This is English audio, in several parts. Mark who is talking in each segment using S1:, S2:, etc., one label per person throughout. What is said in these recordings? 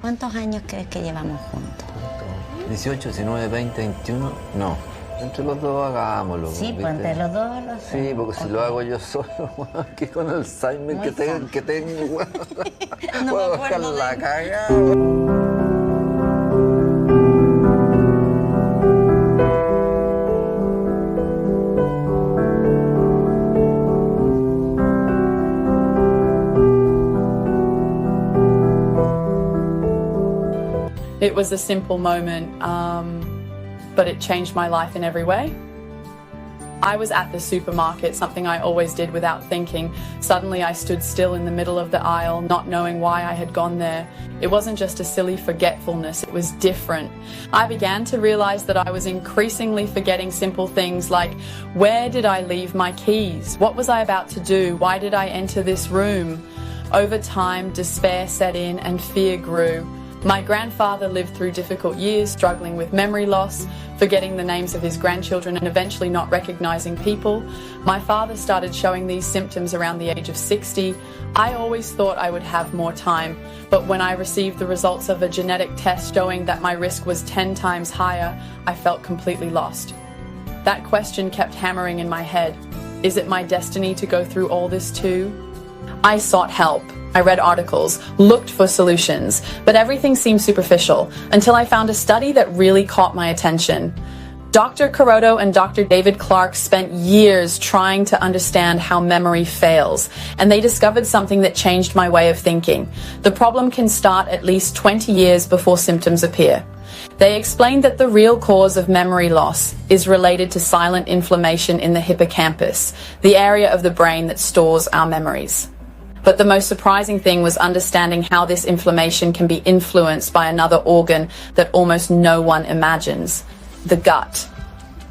S1: ¿Cuántos años crees que llevamos juntos?
S2: 18, 19, 20, 21, no. Entre los dos hagámoslo.
S1: Sí,
S2: ¿viste?
S1: pues entre los dos lo hacemos.
S2: Sí, porque si lo hago yo solo, que con Alzheimer
S1: Muy
S2: que tengo,
S1: No
S2: puedo
S1: me acuerdo
S2: dejar la
S1: de-
S2: cagada.
S3: It was a simple moment, but it changed my life in every way. I was at the supermarket, something I always did without thinking. Suddenly I stood still in the middle of the aisle, not knowing why I had gone there. It wasn't just a silly forgetfulness, it was different. I began to realize that I was increasingly forgetting simple things like, where did I leave my keys? What was I about to do? Why did I enter this room? Over time, despair set in and fear grew. My grandfather lived through difficult years, struggling with memory loss, forgetting the names of his grandchildren and eventually not recognizing people. My father started showing these symptoms around the age of 60. I always thought I would have more time, but when I received the results of a genetic test showing that my risk was 10 times higher, I felt completely lost. That question kept hammering in my head. Is it my destiny to go through all this too? I sought help. I read articles, looked for solutions, but everything seemed superficial until I found a study that really caught my attention. Dr. Carotto and Dr. David Clark spent years trying to understand how memory fails, and they discovered something that changed my way of thinking. The problem can start at least 20 years before symptoms appear. They explained that the real cause of memory loss is related to silent inflammation in the hippocampus, the area of the brain that stores our memories. But the most surprising thing was understanding how this inflammation can be influenced by another organ that almost no one imagines, the gut.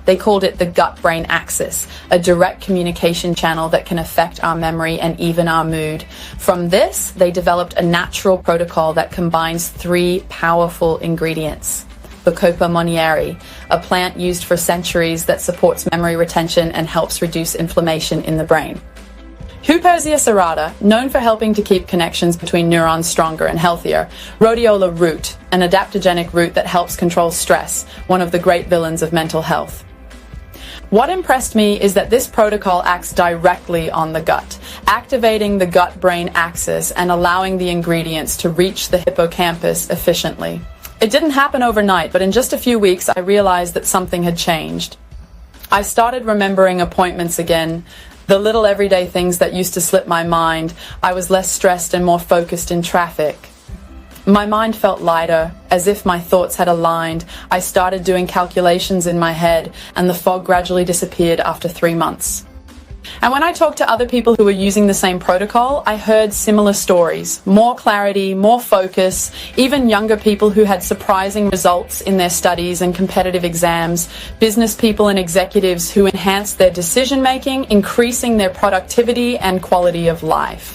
S3: They called it the gut-brain axis, a direct communication channel that can affect our memory and even our mood. From this, they developed a natural protocol that combines 3 powerful ingredients. Bacopa monnieri, a plant used for centuries that supports memory retention and helps reduce inflammation in the brain. Huperzia serrata, known for helping to keep connections between neurons stronger and healthier. Rhodiola root, an adaptogenic root that helps control stress, one of the great villains of mental health. What impressed me is that this protocol acts directly on the gut, activating the gut-brain axis and allowing the ingredients to reach the hippocampus efficiently. It didn't happen overnight, but in just a few weeks I realized that something had changed. I started remembering appointments again, the little everyday things that used to slip my mind. I was less stressed and more focused in traffic. My mind felt lighter, as if my thoughts had aligned. I started doing calculations in my head, and the fog gradually disappeared after 3 months. And when I talked to other people who were using the same protocol, I heard similar stories. More clarity, more focus, even younger people who had surprising results in their studies and competitive exams, business people and executives who enhanced their decision-making, increasing their productivity and quality of life.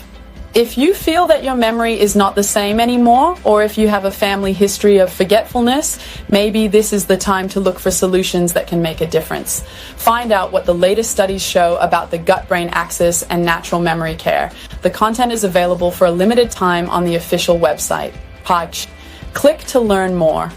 S3: If you feel that your memory is not the same anymore, or if you have a family history of forgetfulness, maybe this is the time to look for solutions that can make a difference. Find out what the latest studies show about the gut-brain axis and natural memory care. The content is available for a limited time on the official website. Click to learn more.